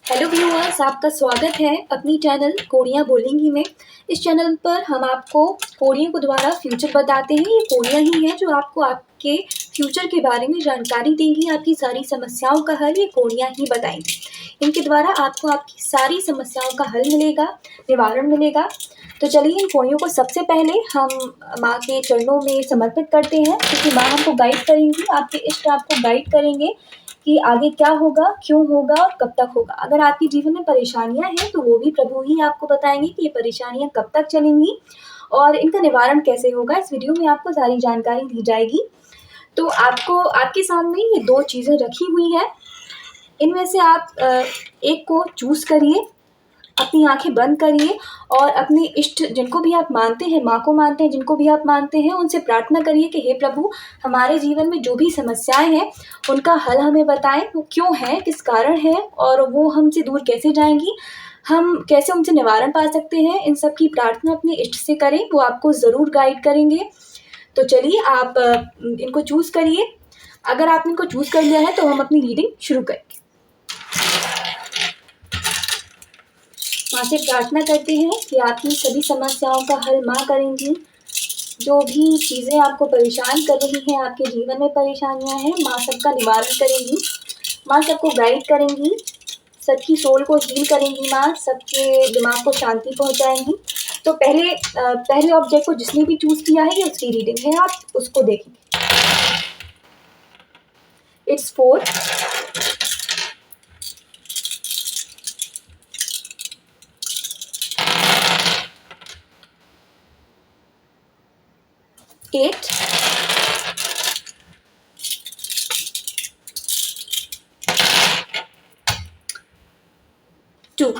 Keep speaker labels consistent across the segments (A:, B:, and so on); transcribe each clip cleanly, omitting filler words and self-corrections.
A: Hello viewers, आपका स्वागत है अपनी चैनल कोरिया बोलेंगी में। इस चैनल पर हम आपको कोरियों के द्वारा फ्यूचर बताते हैं। ये कोरिया ही है जो आपको आपके फ्यूचर के बारे में जानकारी देंगी। आपकी सारी समस्याओं का हल ये कोरिया ही बताएंगी। इनके द्वारा आपको आपकी सारी समस्याओं का हल मिलेगा, निवारण मिलेगा। तो चलिए इन कोरियों को सबसे पहले हम माँ के चरणों में समर्पित करते हैं, क्योंकि माँ हमको गाइड करेंगी, आपके इष्ट आपको गाइड करेंगे कि आगे क्या होगा, क्यों होगा और कब तक होगा। अगर आपके जीवन में परेशानियां हैं तो वो भी प्रभु ही आपको बताएंगे कि ये परेशानियां कब तक चलेंगी और इनका निवारण कैसे होगा। इस वीडियो में आपको सारी जानकारी दी जाएगी। तो आपको आपके सामने ये दो चीज़ें रखी हुई है, इनमें से आप एक को चूज़ करिए, अपनी आंखें बंद करिए और अपने इष्ट जिनको भी आप मानते हैं, माँ को मानते हैं, जिनको भी आप मानते हैं, उनसे प्रार्थना करिए कि हे प्रभु, हमारे जीवन में जो भी समस्याएं हैं उनका हल हमें बताएं। वो क्यों है, किस कारण है और वो हमसे दूर कैसे जाएंगी, हम कैसे उनसे निवारण पा सकते हैं। इन सब की प्रार्थना अपने इष्ट से करें, वो आपको ज़रूर गाइड करेंगे। तो चलिए आप इनको चूज़ करिए। अगर आपने इनको चूज़ कर लिया है तो हम अपनी रीडिंग शुरू करेंगे। माँ से प्रार्थना करते हैं कि आपकी सभी समस्याओं का हल माँ करेंगी। जो भी चीज़ें आपको परेशान कर रही हैं, आपके जीवन में परेशानियाँ हैं, माँ सबका निवारण करेंगी। माँ सबको गाइड करेंगी, सबकी सोल को हील करेंगी। माँ सबके दिमाग को शांति पहुँचाएंगी। तो पहले ऑब्जेक्ट को जिसने भी चूज़ किया है ये उसकी रीडिंग है, आप उसको देखेंगे। इट्स 4, 8, 2। तो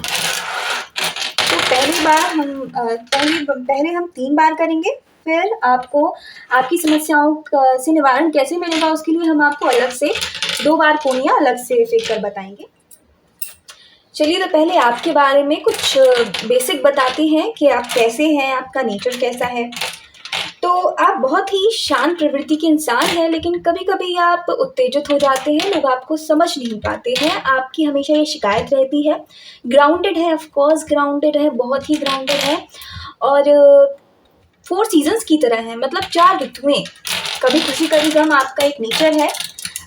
A: पहले हम 3 बार करेंगे, फिर आपको आपकी समस्याओं से निवारण कैसे मिलेगा उसके लिए हम आपको अलग से 2 बार कोनिया अलग से फेंक कर बताएंगे। चलिए तो पहले आपके बारे में कुछ बेसिक बताते हैं कि आप कैसे हैं, आपका नेचर कैसा है। तो आप बहुत ही शांत प्रवृत्ति के इंसान हैं, लेकिन कभी कभी आप उत्तेजित हो जाते हैं, लोग आपको समझ नहीं पाते हैं। आपकी हमेशा ये शिकायत रहती है। ग्राउंडेड है, ऑफ कोर्स ग्राउंडेड है, बहुत ही ग्राउंडेड है और 4 सीजन्स की तरह है, मतलब 4 ऋतुएं, कभी खुशी कभी गम आपका एक नेचर है।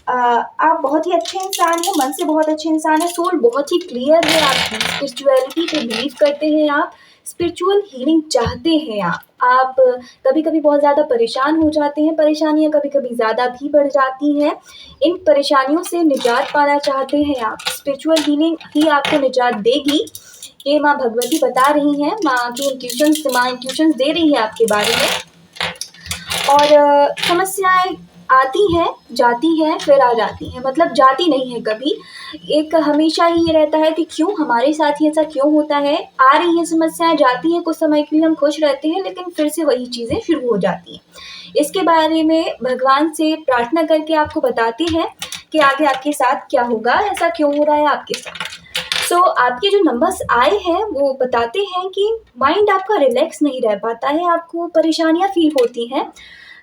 A: आप बहुत ही अच्छे इंसान हैं, मन से बहुत अच्छे इंसान हैं, सोल बहुत ही क्लियर है, आप स्पिरिचुअलिटी पे बिलीव करते हैं, आप स्पिरिचुअल हीलिंग चाहते हैं। आप कभी कभी बहुत ज़्यादा परेशान हो जाते हैं, परेशानियाँ कभी कभी ज़्यादा भी बढ़ जाती हैं। इन परेशानियों से निजात पाना चाहते हैं आप, स्पिरिचुअल हीलिंग ही आपको निजात देगी। ये माँ भगवती बता रही हैं, माँ की इंट्यूशंस दे रही है आपके बारे में। और समस्याएं आती हैं, जाती हैं, फिर आ जाती हैं, मतलब जाती नहीं है कभी। एक हमेशा ही ये रहता है कि क्यों हमारे साथ ही ऐसा क्यों होता है। आ रही हैं समस्याएं, जाती हैं, कुछ समय के लिए हम खुश रहते हैं, लेकिन फिर से वही चीज़ें शुरू हो जाती हैं। इसके बारे में भगवान से प्रार्थना करके आपको बताते हैं कि आगे आपके साथ क्या होगा, ऐसा क्यों हो रहा है आपके साथ। आपके जो नंबर्स आए हैं वो बताते हैं कि माइंड आपका रिलैक्स नहीं रह पाता है, आपको परेशानियां फील होती हैं।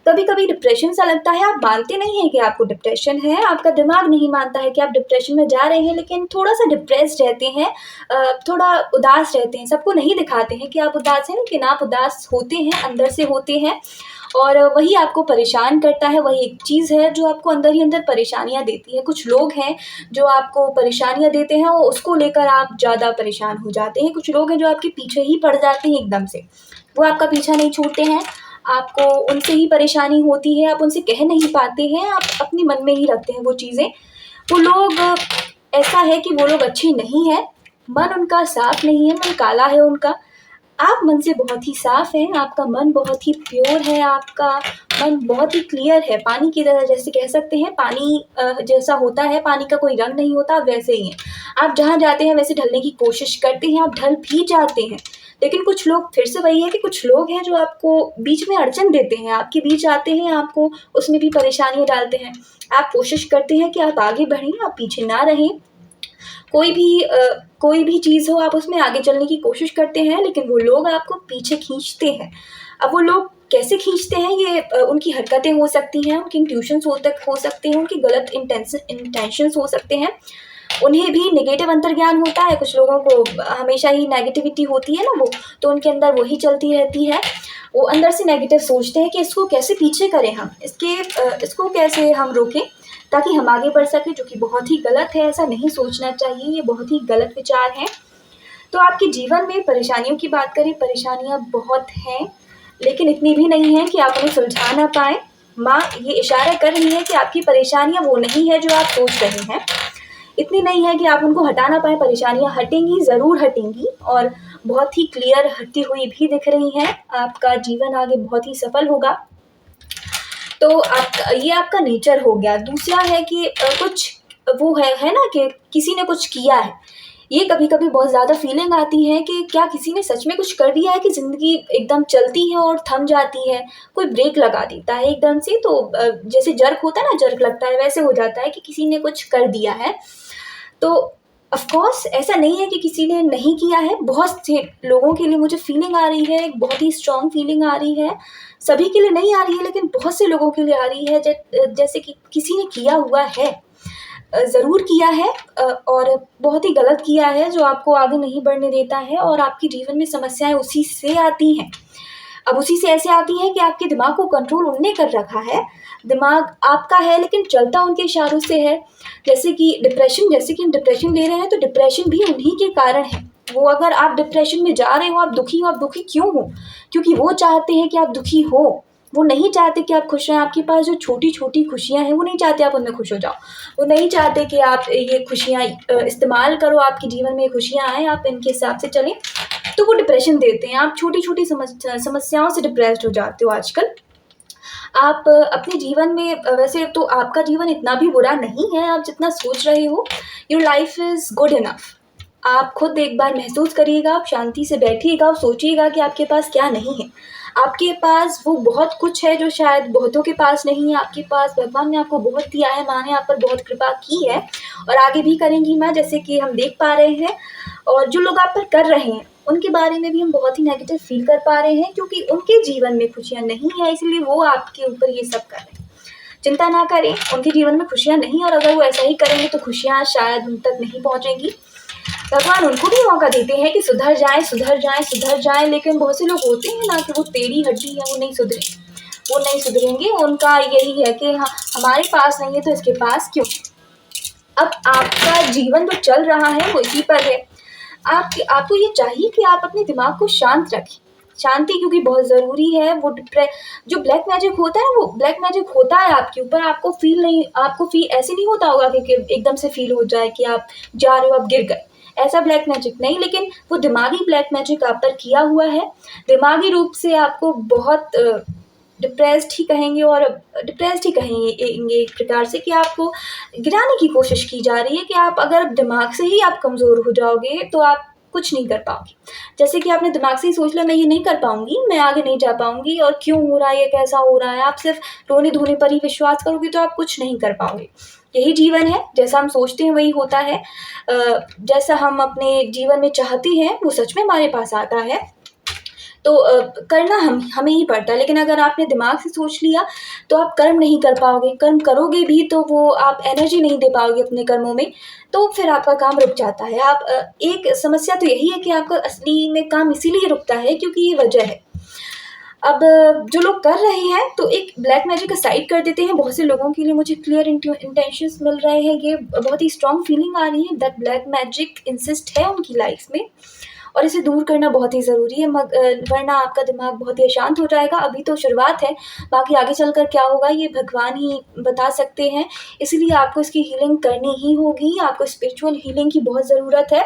A: कभी कभी डिप्रेशन सा लगता है, आप मानते नहीं हैं कि आपको डिप्रेशन है, आपका दिमाग नहीं मानता है कि आप डिप्रेशन में जा रहे हैं, लेकिन थोड़ा सा डिप्रेस्ड रहते हैं, थोड़ा उदास रहते हैं। सबको नहीं दिखाते हैं कि आप उदास हैं, लेकिन आप उदास होते हैं, अंदर से होते हैं और वही आपको परेशान करता है। वही एक चीज़ है जो आपको अंदर ही अंदर परेशानियां देती है। कुछ लोग हैं जो आपको परेशानियां देते हैं और उसको लेकर आप ज़्यादा परेशान हो जाते हैं। कुछ लोग हैं जो आपके पीछे ही पड़ जाते हैं एकदम से, वो आपका पीछा नहीं छोड़ते हैं, आपको उनसे ही परेशानी होती है, आप उनसे कह नहीं पाते हैं, आप अपने मन में ही रखते हैं वो चीज़ें। वो लोग, ऐसा है कि वो लोग अच्छे नहीं हैं, मन उनका साफ नहीं है, मन काला है उनका। आप मन से बहुत ही साफ हैं, आपका मन बहुत ही प्योर है, आपका मन बहुत ही क्लियर है, पानी की तरह, जैसे कह सकते हैं पानी जैसा होता है, पानी का कोई रंग नहीं होता, वैसे ही हैं आप। जहाँ जाते हैं वैसे ढलने की कोशिश करते हैं, आप ढल भी जाते हैं। लेकिन कुछ लोग, फिर से वही है कि कुछ लोग हैं जो आपको बीच में अड़चन देते हैं, आपके बीच आते हैं, आपको उसमें भी परेशानियाँ डालते हैं। आप कोशिश करते हैं कि आप आगे बढ़ें, आप पीछे ना रहें। कोई भी चीज़ हो, आप उसमें आगे चलने की कोशिश करते हैं, लेकिन वो लोग आपको पीछे खींचते हैं। अब वो लोग कैसे खींचते हैं, ये उनकी हरकतें हो सकती हैं, उनके इंट्यूशंस हो सकते हैं, उनकी गलत इंटेंशंस हो सकते हैं। उन्हें भी नेगेटिव अंतर्ज्ञान होता है, कुछ लोगों को हमेशा ही नेगेटिविटी होती है ना वो, तो उनके अंदर वही चलती रहती है। वो अंदर से नेगेटिव सोचते हैं कि इसको कैसे पीछे करें हम, इसको कैसे हम रोकें ताकि हम आगे बढ़ सकें, जो कि बहुत ही गलत है। ऐसा नहीं सोचना चाहिए, ये बहुत ही गलत विचार हैं। तो आपके जीवन में परेशानियों की बात करें, परेशानियाँ बहुत हैं, लेकिन इतनी भी नहीं है कि आप उन्हें सुलझा ना पाएँ। माँ ये इशारा कर रही है कि आपकी परेशानियाँ वो नहीं है जो आप सोच रहे हैं, इतनी नहीं है कि आप उनको हटा ना पाएँ। परेशानियाँ हटेंगी, ज़रूर हटेंगी, और बहुत ही क्लियर हटती हुई भी दिख रही हैं। आपका जीवन आगे बहुत ही सफल होगा। तो ये आपका नेचर हो गया। दूसरा है कि कुछ वो है ना कि किसी ने कुछ किया है। ये कभी-कभी बहुत ज़्यादा फीलिंग आती है कि क्या किसी ने सच में कुछ कर दिया है कि ज़िंदगी एकदम चलती है और थम जाती है, कोई ब्रेक लगा देता है एकदम से। तो जैसे जर्क होता है ना, जर्क लगता है, वैसे हो जाता है कि किसी ने कुछ कर दिया है। तो ऑफ कोर्स ऐसा नहीं है कि किसी ने नहीं किया है, बहुत से लोगों के लिए मुझे फीलिंग आ रही है, एक बहुत ही स्ट्रॉन्ग फीलिंग आ रही है। सभी के लिए नहीं आ रही है, लेकिन बहुत से लोगों के लिए आ रही है, जैसे कि किसी ने किया हुआ है, ज़रूर किया है, और बहुत ही गलत किया है, जो आपको आगे नहीं बढ़ने देता है, और आपके जीवन में समस्याएँ उसी से आती हैं। अब उसी से ऐसे आती हैं कि आपके दिमाग को कंट्रोल उनने कर रखा है। दिमाग आपका है, लेकिन चलता उनके इशारों से है। जैसे कि हम डिप्रेशन ले रहे हैं, तो डिप्रेशन भी उन्हीं के कारण है। वो अगर आप डिप्रेशन में जा रहे हो, आप दुखी क्यों हो? क्योंकि वो चाहते हैं कि आप दुखी हो। वो नहीं चाहते कि आप खुश रहें। आपके पास जो छोटी-छोटी खुशियाँ हैं, वो नहीं चाहते आप उनमें खुश हो जाओ। वो नहीं चाहते कि आप ये खुशियाँ इस्तेमाल करो, आपके जीवन में ये खुशियाँ आएँ, आप इनके हिसाब से चलें। तो वो डिप्रेशन देते हैं। आप छोटी-छोटी समस्याओं से डिप्रेस्ड हो जाते हो आजकल। आप अपने जीवन में वैसे तो आपका जीवन इतना भी बुरा नहीं है, आप जितना सोच रहे हो। Your life is good enough. आप खुद एक बार महसूस करिएगा, आप शांति से बैठिएगा और सोचिएगा कि आपके पास क्या नहीं है। आपके पास वो बहुत कुछ है जो शायद बहुतों के पास नहीं है। आपके पास भगवान ने आपको बहुत दिया है, माँ ने आप पर बहुत कृपा की है, और आगे भी करेंगी माँ, जैसे कि हम देख पा रहे हैं। और जो लोग आप पर कर रहे हैं, उनके बारे में भी हम बहुत ही नेगेटिव फ़ील कर पा रहे हैं, क्योंकि उनके जीवन में खुशियाँ नहीं हैं, इसलिए वो आपके ऊपर ये सब कर रहे हैं। चिंता ना करें, उनके जीवन में खुशियाँ नहीं, और अगर वो ऐसा ही करेंगे तो खुशियाँ शायद उन तक नहीं पहुँचेंगी। भगवान उनको भी मौका देते हैं कि सुधर जाएँ, सुधर जाएँ, सुधर जाएँ, लेकिन बहुत से लोग होते हैं ना कि वो टेढ़ी हड्डी है, वो नहीं सुधरे। वो नहीं सुधरेंगे, उनका यही है कि हाँ, हमारे पास नहीं है तो इसके पास क्यों? अब आपका जीवन जो चल रहा है वो इसी पर है। आपको ये चाहिए कि आप अपने दिमाग को शांत रखें। शांति क्योंकि बहुत ज़रूरी है। वो जो ब्लैक मैजिक होता है, वो ब्लैक मैजिक होता है आपके ऊपर, आपको फ़ील ऐसे नहीं होता होगा कि एकदम से फ़ील हो जाए कि आप जा रहे हो, आप गिर गए। ऐसा ब्लैक मैजिक नहीं, लेकिन वो दिमागी ब्लैक मैजिक आप पर किया हुआ है। दिमागी रूप से आपको बहुत डिप्रेस्ड ही कहेंगे एक प्रकार से, कि आपको गिराने की कोशिश की जा रही है कि आप अगर दिमाग से ही आप कमज़ोर हो जाओगे तो आप कुछ नहीं कर पाओगे। जैसे कि आपने दिमाग से ही सोच लिया मैं ये नहीं कर पाऊँगी, मैं आगे नहीं जा पाऊँगी, और क्यों हो रहा है, ये कैसा हो रहा है, आप सिर्फ़ रोने-धोने पर ही विश्वास करोगे तो आप कुछ नहीं कर पाओगे। यही जीवन है, जैसा हम सोचते हैं वही होता है। जैसा हम अपने जीवन में चाहते हैं वो सच में हमारे पास आता है। तो करना हमें ही पड़ता है, लेकिन अगर आपने दिमाग से सोच लिया तो आप कर्म नहीं कर पाओगे। कर्म करोगे भी तो वो आप एनर्जी नहीं दे पाओगे अपने कर्मों में, तो फिर आपका काम रुक जाता है। एक समस्या तो यही है कि आपका असली में काम इसीलिए रुकता है क्योंकि ये वजह है। अब जो लोग कर रहे हैं तो एक ब्लैक मैजिक साइड कर देते हैं। बहुत से लोगों के लिए मुझे क्लियर इंटेंशंस मिल रहे हैं, ये बहुत ही स्ट्रॉन्ग फीलिंग आ रही है दैट ब्लैक मैजिक इंसिस्ट है उनकी लाइफ में, और इसे दूर करना बहुत ही ज़रूरी है। वरना आपका दिमाग बहुत ही अशांत हो जाएगा। अभी तो शुरुआत है, बाकी आगे चलकर क्या होगा ये भगवान ही बता सकते हैं। इसलिए आपको इसकी हीलिंग करनी ही होगी। आपको स्पिरिचुअल हीलिंग की बहुत ज़रूरत है।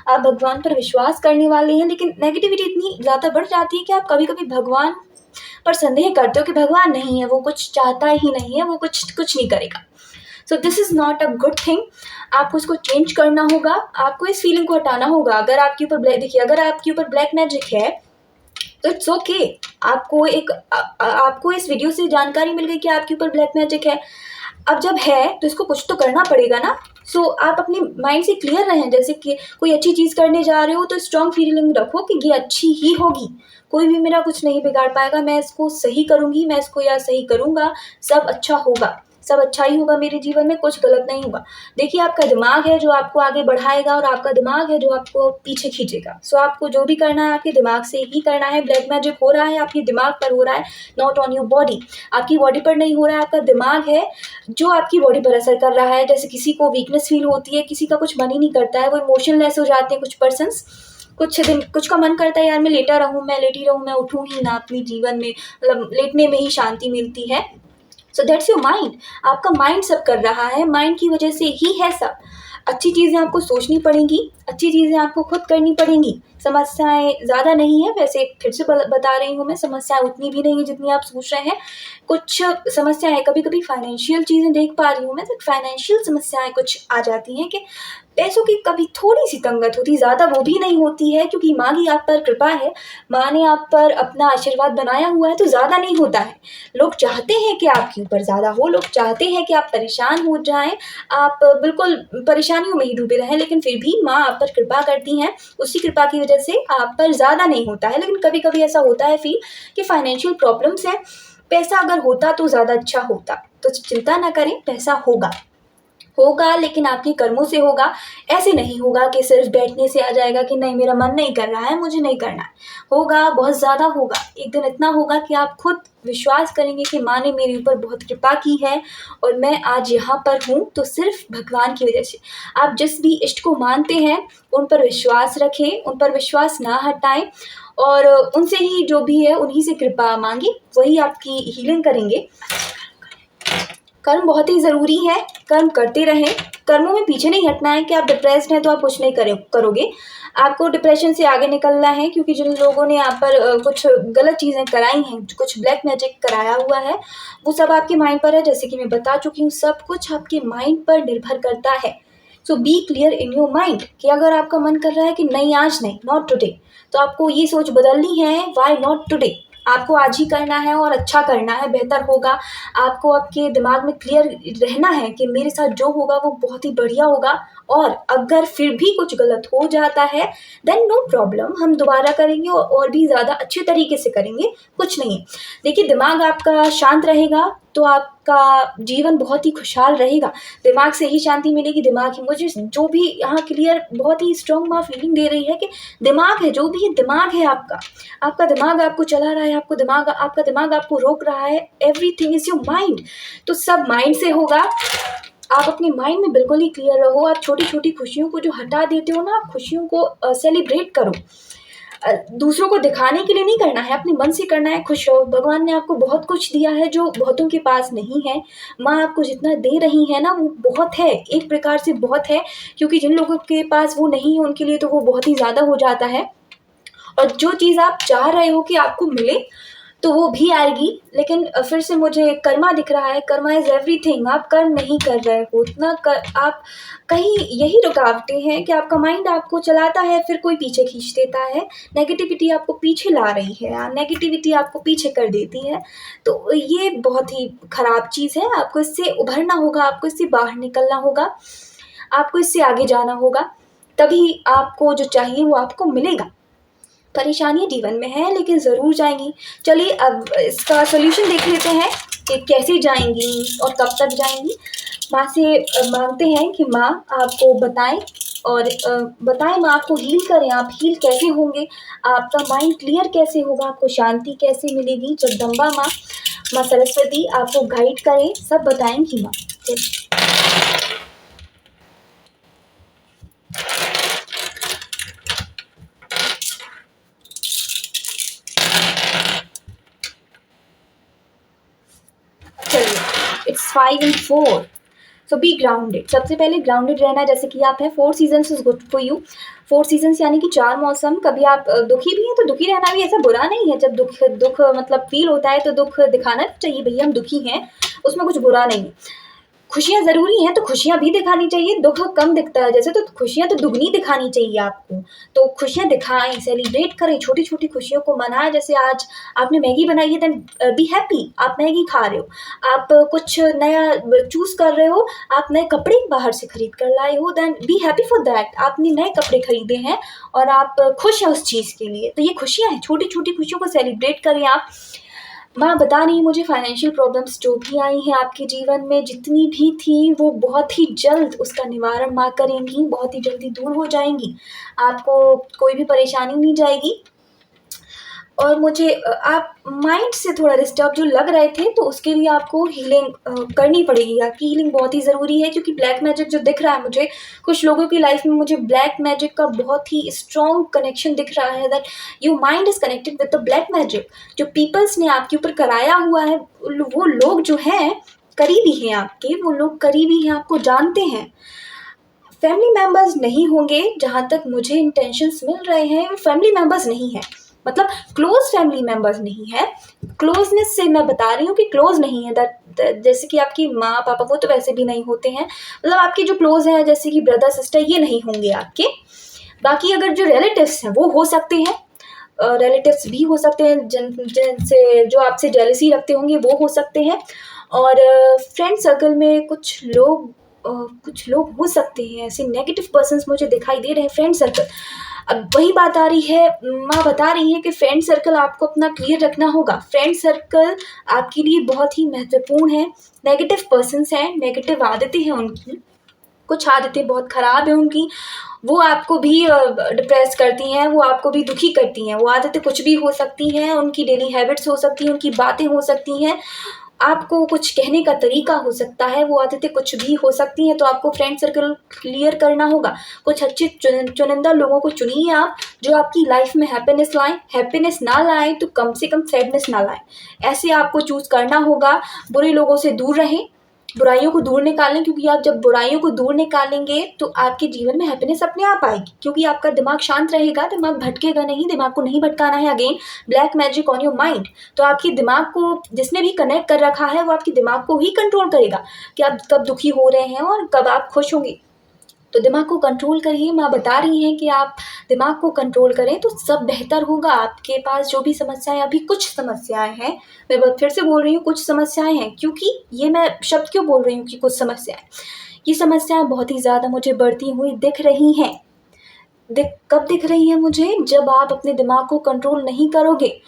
A: आप भगवान पर विश्वास करने वाले हैं, लेकिन नेगेटिविटी इतनी ज़्यादा बढ़ जाती है कि आप कभी-कभी भगवान पर संदेह करते हो कि भगवान नहीं है, वो कुछ चाहता ही नहीं है, वो कुछ नहीं करेगा। So this is not a good thing. आपको इसको चेंज करना होगा, आपको इस फीलिंग को हटाना होगा। अगर आपके ऊपर ब्लैक मैजिक है तो इट्स ओके। आपको इस वीडियो से जानकारी मिल गई कि आपके ऊपर ब्लैक मैजिक है। अब जब है तो इसको कुछ तो करना पड़ेगा ना। सो आप अपने माइंड से क्लियर रहें। जैसे कि कोई अच्छी चीज़ करने जा रहे हो तो स्ट्रॉन्ग फीलिंग रखो कि ये अच्छी ही होगी, कोई भी मेरा कुछ नहीं बिगाड़ पाएगा, मैं इसको सही करूँगी, मैं इसको या सही करूँगा, सब अच्छा होगा। सब अच्छा ही होगा मेरे जीवन में, कुछ गलत नहीं होगा। देखिए आपका दिमाग है जो आपको आगे बढ़ाएगा और आपका दिमाग है जो आपको पीछे खींचेगा। सो आपको जो भी करना है आपके दिमाग से ही करना है। ब्लैक मैजिक हो रहा है आपके दिमाग पर हो रहा है, नॉट ऑन योर बॉडी। आपकी बॉडी पर नहीं हो रहा है, आपका दिमाग है जो आपकी बॉडी पर असर कर रहा है। जैसे किसी को वीकनेस फील होती है, किसी का कुछ मन ही नहीं करता है, वो इमोशनलेस हो जाते हैं कुछ पर्सन्स। कुछ का मन करता है यार मैं लेटा रहूँ, मैं लेटी रहूँ, मैं उठूँ ही ना अपने जीवन में, मतलब लेटने में ही शांति मिलती है। So that's your mind. आपका माइंड सब कर रहा है, माइंड की वजह से ही है सब। अच्छी चीज़ें आपको सोचनी पड़ेंगी, अच्छी चीज़ें आपको खुद करनी पड़ेंगी। समस्याएं ज़्यादा नहीं है, वैसे फिर से बता रही हूँ मैं, समस्याएं उतनी भी नहीं है जितनी आप सोच रहे हैं। कुछ समस्या है, कभी कभी फाइनेंशियल चीज़ें देख पा रही हूँ मैं, तो फाइनेंशियल समस्याएं कुछ आ जाती हैं कि पैसों की कभी थोड़ी सी तंगत होती, ज़्यादा वो भी नहीं होती है, क्योंकि माँ की आप पर कृपा है, माँ ने आप पर अपना आशीर्वाद बनाया हुआ है, तो ज़्यादा नहीं होता है। लोग चाहते हैं कि आपके ऊपर ज़्यादा हो, लोग चाहते हैं कि आप परेशान हो जाएं, आप बिल्कुल परेशानियों में ही डूबे रहें, लेकिन फिर भी माँ आप पर कृपा करती हैं। उसी कृपा की वजह से आप पर ज़्यादा नहीं होता है। लेकिन कभी कभी ऐसा होता है फील कि फाइनेंशियल प्रॉब्लम्स है, पैसा अगर होता तो ज़्यादा अच्छा होता। तो चिंता ना करें, पैसा होगा होगा, लेकिन आपके कर्मों से होगा। ऐसे नहीं होगा कि सिर्फ बैठने से आ जाएगा कि नहीं मेरा मन नहीं कर रहा है, मुझे नहीं करना है। होगा, बहुत ज़्यादा होगा। एक दिन इतना होगा कि आप खुद विश्वास करेंगे कि माँ ने मेरे ऊपर बहुत कृपा की है और मैं आज यहाँ पर हूँ तो सिर्फ भगवान की वजह से। आप जिस भी इष्ट को मानते हैं उन पर विश्वास रखें, उन पर विश्वास ना हटाएं और उनसे ही जो भी है उन्हीं से कृपा मांगे, वही आपकी हीलिंग करेंगे। कर्म बहुत ही ज़रूरी है, कर्म करते रहें। कर्मों में पीछे नहीं हटना है कि आप डिप्रेस्ड हैं तो आप कुछ नहीं करोगे। आपको डिप्रेशन से आगे निकलना है, क्योंकि जिन लोगों ने आप पर कुछ गलत चीज़ें कराई हैं, कुछ ब्लैक मैजिक कराया हुआ है, वो सब आपके माइंड पर है। जैसे कि मैं बता चुकी हूँ, सब कुछ आपके माइंड पर निर्भर करता है। So be clear in your mind कि अगर आपका मन कर रहा है कि नहीं आज नहीं, नॉट टुडे, तो आपको ये सोच बदलनी है, वाई नॉट टुडे। आपको आज ही करना है और अच्छा करना है, बेहतर होगा। आपको आपके दिमाग में क्लियर रहना है कि मेरे साथ जो होगा वो बहुत ही बढ़िया होगा, और अगर फिर भी कुछ गलत हो जाता है देन नो प्रॉब्लम, हम दोबारा करेंगे और भी ज़्यादा अच्छे तरीके से करेंगे, कुछ नहीं है। देखिए दिमाग आपका शांत रहेगा तो आपका जीवन बहुत ही खुशहाल रहेगा। दिमाग से ही शांति मिलेगी, दिमाग ही, मुझे जो भी यहाँ क्लियर बहुत ही स्ट्रॉन्ग माँ फीलिंग दे रही है कि दिमाग है, जो भी है दिमाग है आपका, आपका दिमाग आपको चला रहा है, आपका दिमाग आपको रोक रहा है। Everything is your mind. तो सब माइंड से होगा। आप अपने माइंड में बिल्कुल ही क्लियर रहो। आप छोटी छोटी खुशियों को जो हटा देते हो ना, आप खुशियों को सेलिब्रेट करो। दूसरों को दिखाने के लिए नहीं करना है, अपने मन से करना है, खुश रहो। भगवान ने आपको बहुत कुछ दिया है जो बहुतों के पास नहीं है। माँ आपको जितना दे रही है ना वो बहुत है, एक प्रकार से बहुत है, क्योंकि जिन लोगों के पास वो नहीं है उनके लिए तो वो बहुत ही ज़्यादा हो जाता है। और जो चीज़ आप चाह रहे हो कि आपको मिले तो वो भी आएगी। लेकिन फिर से मुझे कर्मा दिख रहा है, कर्मा इज़ एवरीथिंग। आप कर्म नहीं कर रहे हो उतना आप कहीं, यही रुकावटें हैं कि आपका माइंड आपको चलाता है फिर कोई पीछे खींच देता है, नेगेटिविटी आपको पीछे ला रही है, नेगेटिविटी आपको पीछे कर देती है। तो ये बहुत ही ख़राब चीज़ है। आपको इससे उभरना होगा, आपको इससे बाहर निकलना होगा, आपको इससे आगे जाना होगा, तभी आपको जो चाहिए वो आपको मिलेगा। परेशानियाँ जीवन में हैं लेकिन ज़रूर जाएंगी। चलिए अब इसका सोल्यूशन देख लेते हैं कि कैसे जाएंगी और कब तक जाएंगी। माँ से मांगते हैं कि माँ आपको बताएं और बताएं, माँ आपको हील करें। आप हील कैसे होंगे, आपका माइंड क्लियर कैसे होगा, आपको शांति कैसे मिलेगी। जगदम्बा माँ, माँ सरस्वती आपको गाइड करें, सब बताएंगी माँ। चलिए it's 5 and 4। So be grounded. सबसे पहले ग्राउंडेड रहना है, जैसे कि आप हैं। 4 seasons is good for you. 4 seasons यानी कि 4 मौसम। कभी आप दुखी भी हैं तो दुखी रहना भी ऐसा बुरा नहीं है। जब दुख मतलब फील होता है तो दुख दिखाना चाहिए, भैया हम दुखी हैं, उसमें कुछ बुरा नहीं है। खुशियाँ ज़रूरी हैं तो खुशियाँ भी दिखानी चाहिए। दुख कम दिखता है जैसे, तो खुशियाँ तो दुगनी दिखानी चाहिए आपको। तो खुशियाँ दिखाएं, सेलिब्रेट करें, छोटी छोटी खुशियों को मनाएं। जैसे आज आपने मैगी बनाई है, देन बी हैप्पी। आप मैगी खा रहे हो, आप कुछ नया चूज़ कर रहे हो, आप नए कपड़े बाहर से खरीद कर लाए हो, then be happy for that. आपने नए कपड़े खरीदे हैं और आप खुश हैं उस चीज़ के लिए। तो ये खुशियाँ हैं, छोटी छोटी खुशियों को सेलिब्रेट करें आप। माँ बता रही हैं मुझे फाइनेंशियल प्रॉब्लम्स जो भी आई हैं आपके जीवन में, जितनी भी थी, वो बहुत ही जल्द उसका निवारण माँ करेंगी, बहुत ही जल्दी दूर हो जाएँगी। आपको कोई भी परेशानी नहीं जाएगी। और मुझे आप माइंड से थोड़ा डिस्टर्ब जो लग रहे थे, तो उसके लिए आपको हीलिंग करनी पड़ेगी। आपकी हीलिंग बहुत ही ज़रूरी है, क्योंकि ब्लैक मैजिक जो दिख रहा है मुझे, कुछ लोगों की लाइफ में मुझे ब्लैक मैजिक का बहुत ही स्ट्रॉन्ग कनेक्शन दिख रहा है, that your mind is connected with the black magic. जो पीपल्स ने आपके ऊपर कराया हुआ है, वो लोग जो हैं करीबी हैं आपके, वो लोग करीबी हैं, आपको जानते हैं। फैमिली मेंबर्स नहीं होंगे, जहाँ तक मुझे इंटेंशंस मिल रहे हैं, वो फैमिली मेंबर्स नहीं हैं, मतलब क्लोज फैमिली मेंबर्स नहीं है। क्लोजनेस से मैं बता रही हूँ कि क्लोज नहीं है, दैट जैसे कि आपकी माँ पापा, वो तो वैसे भी नहीं होते हैं, मतलब आपके जो क्लोज हैं जैसे कि ब्रदर सिस्टर, ये नहीं होंगे आपके। बाकी अगर जो रिलेटिव्स हैं वो हो सकते हैं, रिलेटिव्स भी हो सकते हैं, जिनसे जो आपसे जेलसी रखते होंगे वो हो सकते हैं। और फ्रेंड सर्कल में कुछ लोग हो सकते हैं ऐसे नेगेटिव पर्सन्स मुझे दिखाई दे रहे हैं फ्रेंड सर्कल। अब वही बात आ रही है, माँ बता रही है कि फ्रेंड सर्कल आपको अपना क्लियर रखना होगा। फ्रेंड सर्कल आपके लिए बहुत ही महत्वपूर्ण है। नेगेटिव पर्सन्स हैं, नेगेटिव आदतें हैं उनकी, कुछ आदतें बहुत ख़राब हैं उनकी, वो आपको भी डिप्रेस करती हैं, वो आपको भी दुखी करती हैं। वो आदतें कुछ भी हो सकती हैं, उनकी डेली हैबिट्स हो सकती हैं, उनकी बातें हो सकती हैं, आपको कुछ कहने का तरीका हो सकता है, वो आदतें कुछ भी हो सकती हैं। तो आपको फ्रेंड सर्कल क्लियर करना होगा। कुछ अच्छे चुनिंदा लोगों को चुनिए आप, जो आपकी लाइफ में हैप्पीनेस लाएँ। हैप्पीनेस ना लाएँ तो कम से कम सैडनेस ना लाएँ, ऐसे आपको चूज़ करना होगा। बुरे लोगों से दूर रहें, बुराइयों को दूर निकालें, क्योंकि आप जब बुराइयों को दूर निकालेंगे तो आपके जीवन में हैप्पीनेस अपने आप आएगी, क्योंकि आपका दिमाग शांत रहेगा, दिमाग भटकेगा नहीं, दिमाग को नहीं भटकाना है। Again black magic on your mind, तो आपके दिमाग को जिसने भी कनेक्ट कर रखा है, वो आपके दिमाग को ही कंट्रोल करेगा कि आप कब दुखी हो रहे हैं और कब आप खुश होंगे। तो दिमाग को कंट्रोल करिए। माँ बता रही हैं कि आप दिमाग को कंट्रोल करें तो सब बेहतर होगा। आपके पास जो भी समस्याएं, अभी कुछ समस्याएं हैं, मैं फिर से बोल रही हूँ कुछ समस्याएं हैं, क्योंकि ये मैं शब्द क्यों बोल रही हूँ कि कुछ समस्याएं, ये समस्याएं बहुत ही ज़्यादा मुझे बढ़ती हुई दिख रही हैं। कब दिख रही हैं मुझे? जब आप अपने दिमाग को कंट्रोल नहीं करोगे।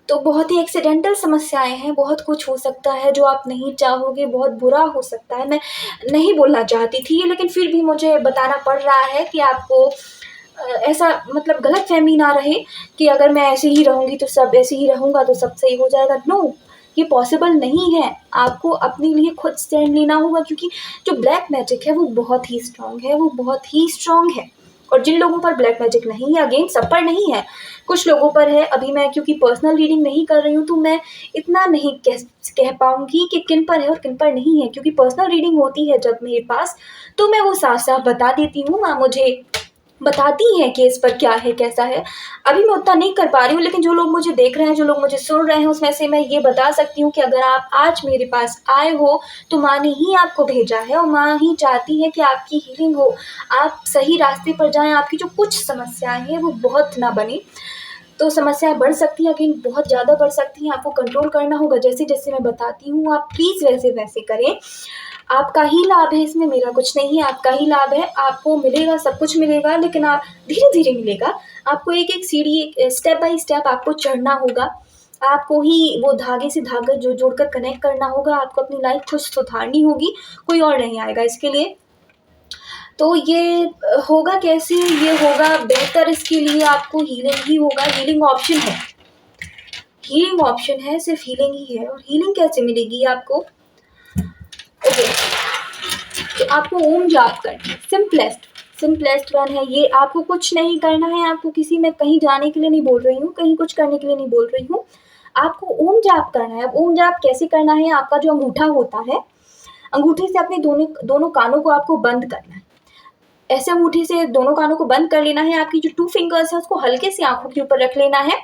A: तो बहुत ही एक्सीडेंटल समस्याएं हैं, बहुत कुछ हो सकता है जो आप नहीं चाहोगे, बहुत बुरा हो सकता है। मैं नहीं बोलना चाहती थी, लेकिन फिर भी मुझे बताना पड़ रहा है कि आपको ऐसा मतलब गलतफ़हमी ना रहे कि अगर मैं ऐसे ही रहूँगी तो सब ऐसे ही रहूँगा तो सब सही हो जाएगा। नो, ये पॉसिबल नहीं है। आपको अपने लिए खुद स्टैंड लेना होगा, क्योंकि जो ब्लैक मैजिक है वो बहुत ही स्ट्रॉन्ग है, वो बहुत ही स्ट्रॉन्ग है। और जिन लोगों पर ब्लैक मैजिक नहीं है, अगेन सब पर नहीं है, कुछ लोगों पर है। अभी मैं क्योंकि पर्सनल रीडिंग नहीं कर रही हूँ, तो मैं इतना नहीं कह पाऊँगी कि किन पर है और किन पर नहीं है, क्योंकि पर्सनल रीडिंग होती है जब मेरे पास, तो मैं वो साफ-साफ बता देती हूँ। माँ मुझे बताती हैं कि इस पर क्या है, कैसा है। अभी मैं उतना नहीं कर पा रही हूँ, लेकिन जो लोग मुझे देख रहे हैं, जो लोग मुझे सुन रहे हैं, उसमें से मैं ये बता सकती हूँ कि अगर आप आज मेरे पास आए हो, तो माँ ने ही आपको भेजा है और माँ ही चाहती है कि आपकी हीलिंग हो, आप सही रास्ते पर जाएँ, आपकी जो कुछ समस्याएँ हैं, वो बहुत ना बनें। तो समस्याएँ बढ़ सकती हैं, लेकिन बहुत ज़्यादा बढ़ सकती हैं, आपको कंट्रोल करना होगा। जैसे-जैसे मैं बताती हूँ, आप प्लीज़ वैसे-वैसे करें। आपका ही लाभ है इसमें, मेरा कुछ नहीं है, आपका ही लाभ है। आपको मिलेगा, सब कुछ मिलेगा, लेकिन आप धीरे-धीरे मिलेगा। आपको एक-एक सीढ़ी, स्टेप बाय स्टेप आपको चढ़ना होगा। आपको ही वो धागे से धागा जो जोड़कर कनेक्ट करना होगा, आपको अपनी लाइफ़ खुद सुधारनी होगी, कोई और नहीं आएगा इसके लिए। तो ये होगा कैसे? ये होगा बेहतर, इसके लिए आपको हीलिंग ही होगा, हीलिंग ऑप्शन है। हीलिंग ऑप्शन है, सिर्फ़ हीलिंग ही है। और हीलिंग कैसे मिलेगी आपको? ओके, तो आपको ओम जाप करना है, सिंपलेस्ट वन है ये। आपको कुछ नहीं करना है, आपको किसी में कहीं जाने के लिए नहीं बोल रही हूँ, कहीं कुछ करने के लिए नहीं बोल रही हूँ। आपको ओम जाप करना है। अब ओम जाप कैसे करना है? आपका जो अंगूठा होता है, अंगूठे से अपने दोनों कानों को आपको बंद करना है। ऐसे अंगूठे से दोनों कानों को बंद कर लेना है। आपकी जो 2 फिंगर्स हैं उसको हल्के से आँखों के ऊपर रख लेना है,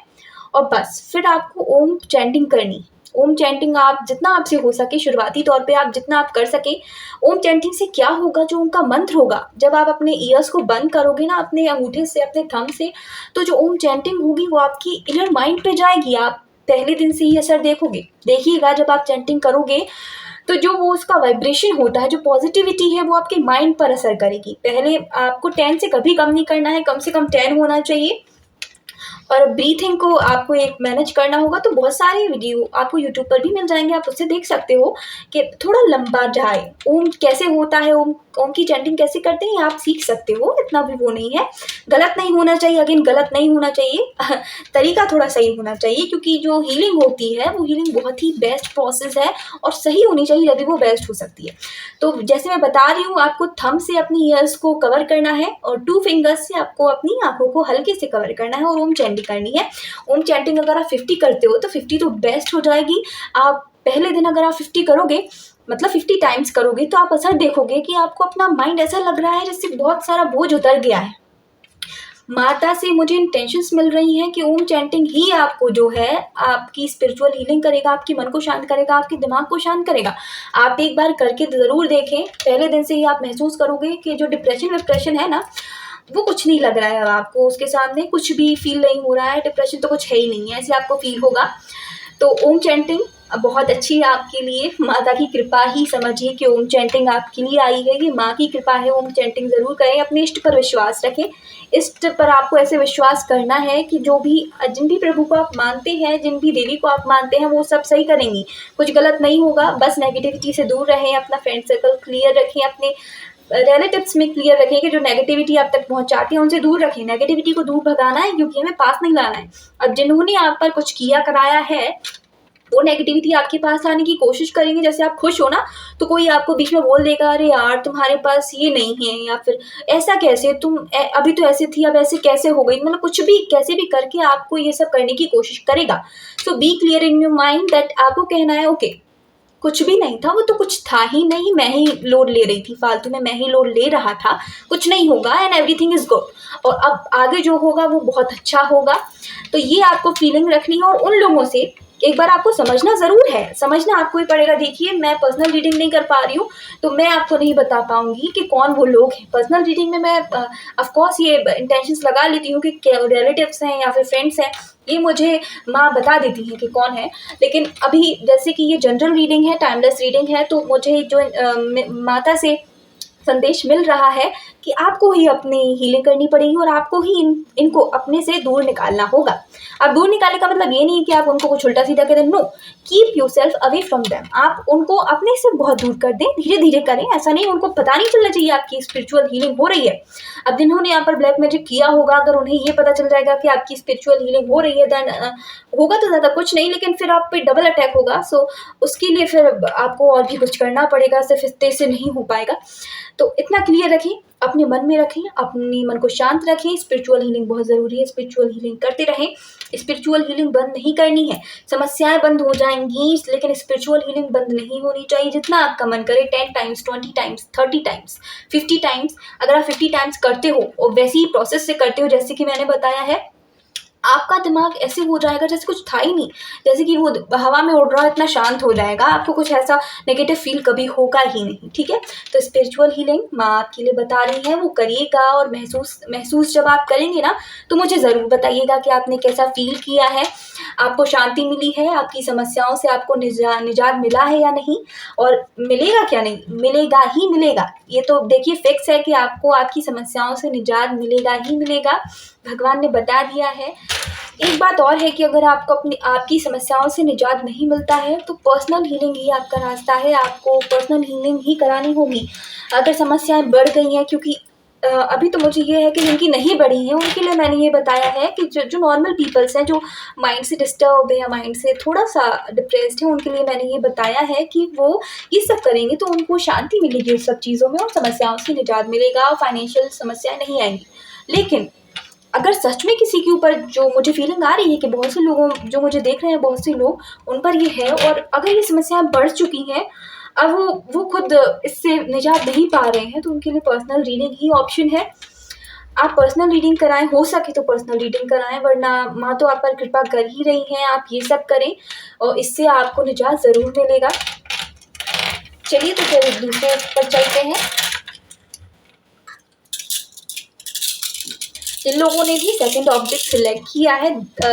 A: और बस फिर आपको ओम चैंटिंग करनी। ओम चैंटिंग आप जितना आपसे हो सके, शुरुआती तौर पे आप जितना आप कर सकें। ओम चैंटिंग से क्या होगा, जो उनका मंत्र होगा, जब आप अपने ईयर्स को बंद करोगे ना अपने अंगूठे से, अपने थंब से, तो जो ओम चैंटिंग होगी वो आपकी इनर माइंड पे जाएगी। आप पहले दिन से ही असर देखिएगा जब आप चैंटिंग करोगे, तो जो वो उसका वाइब्रेशन होता है, जो पॉजिटिविटी है, वो आपके माइंड पर असर करेगी। पहले आपको 10 से कभी कम नहीं करना है, कम से कम 10 होना चाहिए। और ब्रीथिंग को आपको एक मैनेज करना होगा, तो बहुत सारे वीडियो आपको यूट्यूब पर भी मिल जाएंगे, आप उससे देख सकते हो कि थोड़ा लंबा जाए, ओम कैसे होता है, ओम ओम की चैंटिंग कैसे करते हैं, आप सीख सकते हो, इतना भी वो नहीं है। गलत नहीं होना चाहिए, अगेन गलत नहीं होना चाहिए तरीका थोड़ा सही होना चाहिए, क्योंकि जो हीलिंग होती है वो हीलिंग बहुत ही बेस्ट प्रोसेस है और सही होनी चाहिए, तभी वो बेस्ट हो सकती है। तो जैसे मैं बता रही हूँ, आपको थंब से अपनी ईयर्स को कवर करना है और 2 फिंगर्स से आपको अपनी आंखों को हल्के से कवर करना है और ओम चैंटिंग करनी है। ओम चैंटिंग अगर आप 50 करते हो तो 50 तो बेस्ट हो जाएगी। आप पहले दिन अगर आप 50 करोगे, मतलब 50 टाइम्स करोगे, तो आप असर देखोगे कि आपको अपना माइंड ऐसा लग रहा है जैसे बहुत सारा बोझ उतर गया है। माता से मुझे इंटेंशंस मिल रही हैं कि ओम चैंटिंग ही आपको जो है आपकी स्पिरिचुअल हीलिंग करेगा, आपके मन को शांत करेगा, आपके दिमाग को शांत करेगा। आप एक बार करके ज़रूर देखें, पहले दिन से ही आप महसूस करोगे कि जो डिप्रेशन है ना, वो कुछ नहीं लग रहा है अब आपको, उसके सामने कुछ भी फील नहीं हो रहा है, डिप्रेशन तो कुछ है ही नहीं है, ऐसे आपको फील होगा। तो ओम चैंटिंग बहुत अच्छी है आपके लिए, माता की कृपा ही समझिए कि ओम चैंटिंग आपके लिए आई है, ये माँ की कृपा है। ओम चैंटिंग ज़रूर करें, अपने इष्ट पर विश्वास रखें। इष्ट पर आपको ऐसे विश्वास करना है कि जिन भी प्रभु को आप मानते हैं, जिन भी देवी को आप मानते हैं, वो सब सही करेंगी, कुछ गलत नहीं होगा। बस नेगेटिविटी से दूर रहें, अपना फ्रेंड सर्कल क्लियर रखें, अपने रिलेटिव्स में क्लियर रखें कि जो नेगेटिविटी आप तक पहुंचाती है उनसे दूर रखें। नेगेटिविटी को दूर भगाना है, क्योंकि हमें पास नहीं लाना है। अब जिन्होंने आप पर कुछ किया कराया है, वो नेगेटिविटी आपके पास आने की कोशिश करेंगे। जैसे आप खुश हो ना, तो कोई आपको बीच में बोल देगा, अरे यार तुम्हारे पास ये नहीं है, या फिर ऐसा कैसे, तुम अभी तो ऐसे थी, अब ऐसे कैसे हो गई, मतलब कुछ भी कैसे भी करके आपको ये सब करने की कोशिश करेगा। So be clear in your mind that आपको कहना है ओके, कुछ भी नहीं था, वो तो कुछ था ही नहीं, मैं ही लोड ले रही थी फालतू में, मैं ही लोड ले रहा था, कुछ नहीं होगा, एंड एवरीथिंग इज गुड, और अब आगे जो होगा वो बहुत अच्छा होगा। तो ये आपको फीलिंग रखनी है। और उन लोगों से एक बार आपको समझना ज़रूर है, समझना आपको ही पड़ेगा। देखिए, मैं पर्सनल रीडिंग नहीं कर पा रही हूँ, तो मैं आपको नहीं बता पाऊंगी कि कौन वो लोग हैं। पर्सनल रीडिंग में मैं ऑफ कोर्स ये इंटेंशंस लगा लेती हूँ कि रिलेटिव्स हैं या फिर फ्रेंड्स हैं, ये मुझे माँ बता देती हैं कि कौन है। लेकिन अभी जैसे कि ये जनरल रीडिंग है, टाइमलेस रीडिंग है, तो मुझे जो माता से संदेश मिल रहा है कि आपको ही अपनी हीलिंग करनी पड़ेगी और आपको ही इनको अपने से दूर निकालना होगा। अब दूर निकालने का मतलब ये नहीं है कि आप उनको कुछ उल्टा सीधा करें, no, keep yourself away from them. आप उनको अपने से बहुत दूर कर दें, धीरे धीरे करें, ऐसा नहीं उनको पता नहीं चलना चाहिए आपकी स्पिरिचुअल हीलिंग हो रही है। अब जिन्होंने यहाँ पर ब्लैक मैजिक किया होगा, अगर उन्हें ये पता चल जाएगा कि आपकी स्पिरिचुअल हीलिंग हो रही है, देन होगा तो ज़्यादा कुछ नहीं, लेकिन फिर आप पे डबल अटैक होगा। सो उसके लिए फिर आपको और भी कुछ करना पड़ेगा, सिर्फ इतने से नहीं हो पाएगा। तो इतना क्लियर रखें, अपने मन में रखें, अपने मन को शांत रखें। स्पिरिचुअल हीलिंग बहुत ज़रूरी है, स्पिरिचुअल हीलिंग करते रहें। स्पिरिचुअल हीलिंग बंद नहीं करनी है, समस्याएं बंद हो जाएंगी, लेकिन स्पिरिचुअल हीलिंग बंद नहीं होनी चाहिए। जितना आपका मन करे, 10 टाइम्स, 20 टाइम्स, 30 टाइम्स, 50 टाइम्स, अगर आप 50 टाइम्स करते हो और वैसे ही प्रोसेस से करते हो जैसे कि मैंने बताया है, आपका दिमाग ऐसे हो जाएगा जैसे कुछ था ही नहीं, जैसे कि वो हवा में उड़ रहा है, इतना शांत हो जाएगा, आपको कुछ ऐसा नेगेटिव फील कभी होगा ही नहीं। ठीक है, तो स्पिरिचुअल हीलिंग माँ आपके लिए बता रही है, वो करिएगा। और महसूस जब आप करेंगे ना, तो मुझे ज़रूर बताइएगा कि आपने कैसा फील किया है, आपको शांति मिली है, आपकी समस्याओं से आपको निजात मिला है या नहीं, और मिलेगा क्या, नहीं मिलेगा ही मिलेगा। ये तो देखिए फिक्स है कि आपको आपकी समस्याओं से निजात मिलेगा ही मिलेगा, भगवान ने बता दिया है। एक बात और है कि अगर आपको आपकी समस्याओं से निजात नहीं मिलता है, तो पर्सनल हीलिंग ही आपका रास्ता है, आपको पर्सनल हीलिंग ही करानी होगी। अगर समस्याएं बढ़ गई हैं, क्योंकि अभी तो मुझे ये है कि जिनकी नहीं बढ़ी हैं उनके लिए मैंने ये बताया है कि जो नॉर्मल पीपल्स हैं, जो माइंड से डिस्टर्ब है या माइंड से थोड़ा सा डिप्रेस्ड है, उनके लिए मैंने ये बताया है कि वो ये सब करेंगे तो उनको शांति मिलेगी उस सब चीज़ों में, और समस्याओं से निजात मिलेगा, और फाइनेंशियल समस्याएं नहीं आएंगी। लेकिन अगर सच में किसी के ऊपर, जो मुझे फीलिंग आ रही है कि बहुत से लोगों जो मुझे देख रहे हैं, बहुत से लोग उन पर ये है, और अगर ये समस्याएं बढ़ चुकी हैं, अब वो खुद इससे निजात नहीं पा रहे हैं, तो उनके लिए पर्सनल रीडिंग ही ऑप्शन है। आप पर्सनल रीडिंग कराएं, हो सके तो पर्सनल रीडिंग कराएं, वरना माँ तो आप पर कृपा कर ही रही हैं, आप ये सब करें और इससे आपको निजात ज़रूर मिलेगा। चलिए, तो फिर दूसरे पर चलते हैं। जिन लोगों ने भी सेकंड ऑब्जेक्ट सिलेक्ट किया है,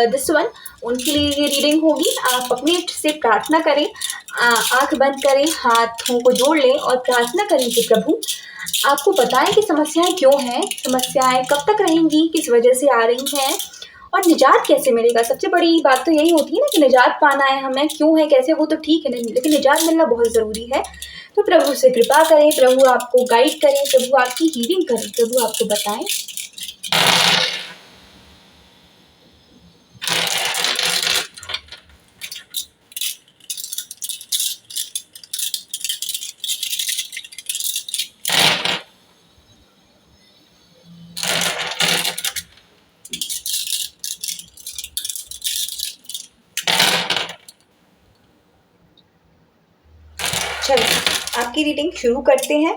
A: दिस वन, उनके लिए ये रीडिंग होगी। आप अपने इष्ट से प्रार्थना करें, आंख बंद करें, हाथों को जोड़ लें और प्रार्थना करें कि प्रभु आपको बताएं कि समस्याएं क्यों हैं, समस्याएं कब तक रहेंगी, किस वजह से आ रही हैं, और निजात कैसे मिलेगा? सबसे बड़ी बात तो यही होती है ना कि निजात पाना है हमें, क्यों है कैसे, वो तो ठीक है नहीं, लेकिन निजात मिलना बहुत ज़रूरी है। तो प्रभु से कृपा करें, प्रभु आपको गाइड करें, प्रभु आपकी हीलिंग करें, प्रभु आपको बताएं। चलिए आपकी रीडिंग शुरू करते हैं।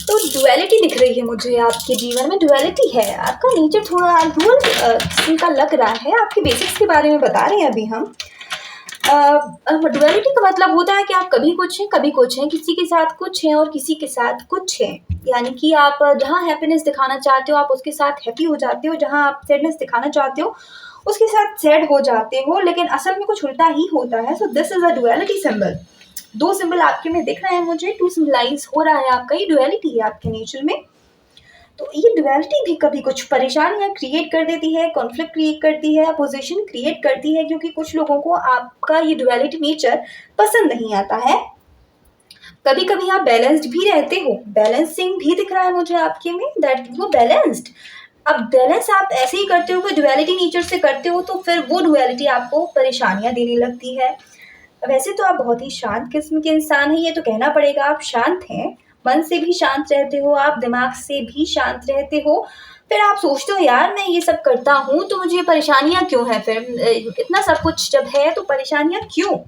A: तो डुअलिटी दिख रही है मुझे, आपके जीवन में डुअलिटी है, आपका नेचर थोड़ा डुअल किस्म का लग रहा है। आपके बेसिक्स के बारे में बता रहे हैं अभी हम। डुअलिटी का मतलब होता है कि आप कभी कुछ हैं कभी कुछ हैं, किसी के साथ कुछ हैं और किसी के साथ कुछ हैं। यानी कि आप जहाँ हैप्पीनेस दिखाना चाहते हो आप उसके साथ हैप्पी हो जाते हो, जहाँ आप सैडनेस दिखाना चाहते हो उसके साथ सैड हो जाते हो, लेकिन असल में कुछ उल्टा ही होता है। So this is a duality symbol. दो सिंबल आपके में दिख रहे हैं मुझे, टू सिंबलाइज हो रहा है आपका, ये डुअलिटी है आपके नेचर में। तो ये डुअलिटी भी कभी कुछ परेशानियां क्रिएट कर देती है, कॉन्फ्लिक्ट क्रिएट करती है, अपोजिशन क्रिएट करती है, क्योंकि कुछ लोगों को आपका ये डुअलिटी नेचर पसंद नहीं आता है। कभी कभी आप बैलेंस्ड भी रहते हो, बैलेंसिंग भी दिख रहा है मुझे आपके में, दैट वो बैलेंस्ड। अब बैलेंस आप ऐसे ही करते हो कि डुअलिटी नेचर से करते हो, तो फिर वो डुअलिटी आपको परेशानियां देने लगती है। वैसे तो आप बहुत ही शांत किस्म के इंसान हैं, ये तो कहना पड़ेगा, आप शांत हैं, मन से भी शांत रहते हो, आप दिमाग से भी शांत रहते हो। फिर आप सोचते हो यार मैं ये सब करता हूँ तो मुझे परेशानियाँ क्यों हैं, फिर इतना सब कुछ जब है तो परेशानियाँ क्यों,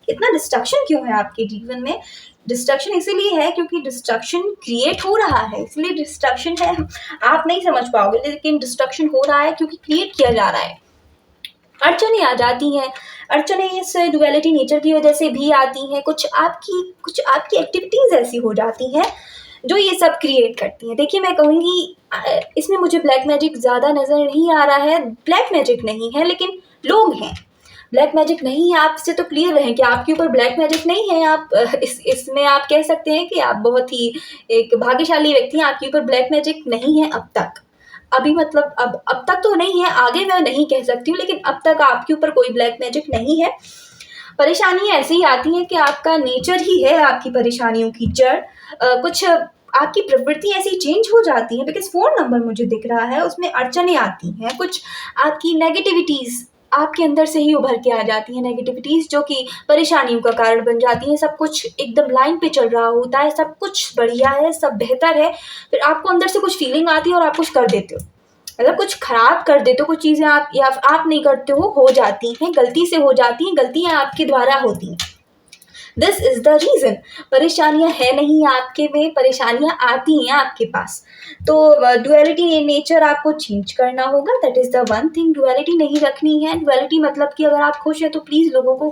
A: इतना डिस्ट्रक्शन क्यों है आपके जीवन में? डिस्ट्रक्शन इसीलिए है क्योंकि डिस्ट्रक्शन क्रिएट हो रहा है, इसलिए डिस्ट्रक्शन है। आप नहीं समझ पाओगे, लेकिन डिस्ट्रक्शन हो रहा है क्योंकि क्रिएट किया जा रहा है। अड़चनें आ जाती हैं, अड़चनें इस डुअलिटी नेचर की वजह से भी आती हैं। कुछ आपकी एक्टिविटीज़ ऐसी हो जाती हैं जो ये सब क्रिएट करती हैं। देखिए मैं कहूँगी इसमें मुझे ब्लैक मैजिक ज़्यादा नज़र नहीं आ रहा है, ब्लैक मैजिक नहीं है लेकिन लोग हैं। ब्लैक मैजिक नहीं है, आपसे तो क्लियर रहें कि आपके ऊपर ब्लैक मैजिक नहीं है। आप इसमें आप कह सकते हैं कि आप बहुत ही एक भाग्यशाली व्यक्ति हैं, आपके ऊपर ब्लैक मैजिक नहीं है अब तक। अभी मतलब अब तक तो नहीं है, आगे मैं नहीं कह सकती हूँ, लेकिन अब तक आपके ऊपर कोई ब्लैक मैजिक नहीं है। परेशानियाँ ऐसे ही आती हैं कि आपका नेचर ही है आपकी परेशानियों की जड़। कुछ आपकी प्रवृत्ति ऐसी चेंज हो जाती है, बिकॉज 4 नंबर मुझे दिख रहा है, उसमें अड़चनें आती हैं। कुछ आपकी नेगेटिविटीज़ आपके अंदर से ही उभर के आ जाती हैं, नेगेटिविटीज़ जो कि परेशानियों का कारण बन जाती हैं। सब कुछ एकदम लाइन पे चल रहा होता है, सब कुछ बढ़िया है, सब बेहतर है, फिर आपको अंदर से कुछ फीलिंग आती है और आप कुछ कर देते हो, मतलब कुछ खराब कर देते हो। कुछ चीज़ें आप या आप नहीं करते हो जाती हैं, गलती से हो जाती हैं, गलतियाँ आपके द्वारा होती हैं। This is the reason. परेशानियाँ है नहीं आपके में, परेशानियाँ आती हैं आपके पास। तो डुअलिटी नेचर आपको चेंज करना होगा, that is the one thing. Duality नहीं रखनी है। डुअलिटी मतलब कि अगर आप खुश हैं तो प्लीज़ लोगों को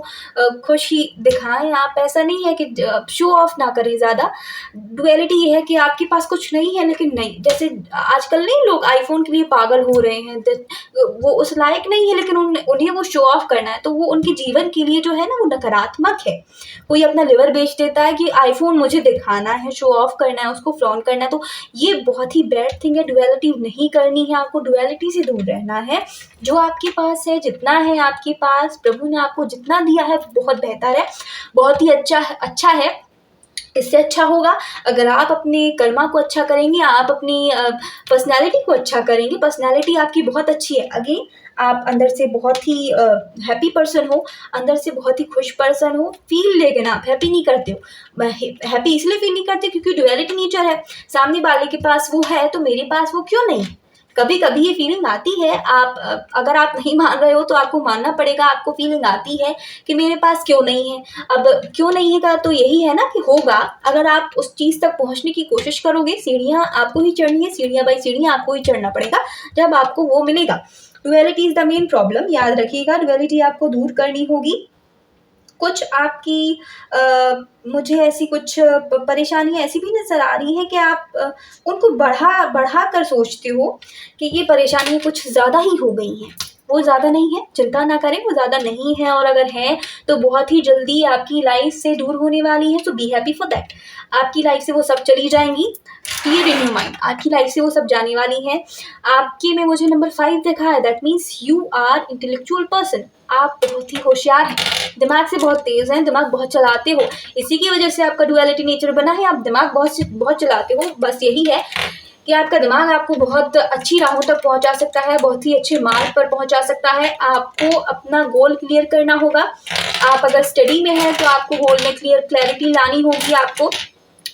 A: खुशी दिखाएं। आप ऐसा नहीं है कि शो ऑफ ना करें ज़्यादा। डुअलिटी ये है कि आपके पास कुछ नहीं है लेकिन नहीं, जैसे आजकल नहीं लोग आईफोन के लिए पागल हो रहे हैं, वो उस लायक नहीं है लेकिन उन्हें वो शो ऑफ करना है, तो वो उनके जीवन के लिए जो है ना वो नकारात्मक है। कोई अपना लिवर बेच देता है कि आईफोन मुझे दिखाना है, शो ऑफ करना है, उसको फ्लॉन्ट करना है, तो ये बहुत ही बैड थिंग है। डुअलिटी नहीं करनी है, आपको डुअलिटी से दूर रहना है। जो आपके पास है, जितना है आपके पास, प्रभु ने आपको जितना दिया है बहुत बेहतर है, बहुत ही अच्छा है। इससे अच्छा होगा अगर आप अपने कर्मा को अच्छा करेंगे, आप अपनी पर्सनैलिटी को अच्छा करेंगे। पर्सनैलिटी आपकी बहुत अच्छी है, अगेन आप अंदर से बहुत ही हैप्पी पर्सन हो, अंदर से बहुत ही खुश पर्सन हो, फील, लेकिन आप हैप्पी नहीं करते हो। हैप्पी इसलिए फील नहीं करते क्योंकि डुअलिटी नेचर है। सामने वाले के पास वो है तो मेरे पास वो क्यों नहीं? कभी कभी ये फीलिंग आती है। आप अगर आप नहीं मान रहे हो तो आपको मानना पड़ेगा, आपको फीलिंग आती है कि मेरे पास क्यों नहीं है। अब क्यों नहीं है का तो यही है ना कि होगा, अगर आप उस चीज़ तक पहुंचने की कोशिश करोगे। सीढ़ियाँ आपको ही चढ़नी है, सीढ़ियाँ बाई सीढ़ियाँ आपको ही चढ़ना पड़ेगा, जब आपको वो मिलेगा। Duality is the main problem, याद रखिएगा। डुअलिटी आपको दूर करनी होगी। कुछ आपकी मुझे ऐसी कुछ परेशानियाँ ऐसी भी नज़र आ रही हैं कि आप उनको बढ़ा कर सोचते हो कि ये परेशानियाँ कुछ ज़्यादा ही हो गई हैं। वो ज़्यादा नहीं है, चिंता ना करें, वो ज़्यादा नहीं है, और अगर है तो बहुत ही जल्दी आपकी लाइफ से दूर होने वाली है, so B happy for that. आपकी लाइफ से वो सब चली जाएंगी, क्लियर इन योर माइंड, आपकी लाइफ से वो सब जाने वाली हैं। आपके में मुझे नंबर 5 देखा है, that means you are intellectual person. आप बहुत ही होशियार हैं, दिमाग से बहुत तेज़ हैं, दिमाग बहुत चलाते हो, इसी की वजह से आपका डुअलिटी नेचर बना है। आप दिमाग बहुत चलाते हो, बस यही है कि आपका दिमाग आपको बहुत अच्छी राहों तक पहुंचा सकता है, बहुत ही अच्छे मार्ग पर पहुंचा सकता है। आपको अपना गोल क्लियर करना होगा। आप अगर स्टडी में हैं तो आपको गोल में क्लैरिटी लानी होगी। आपको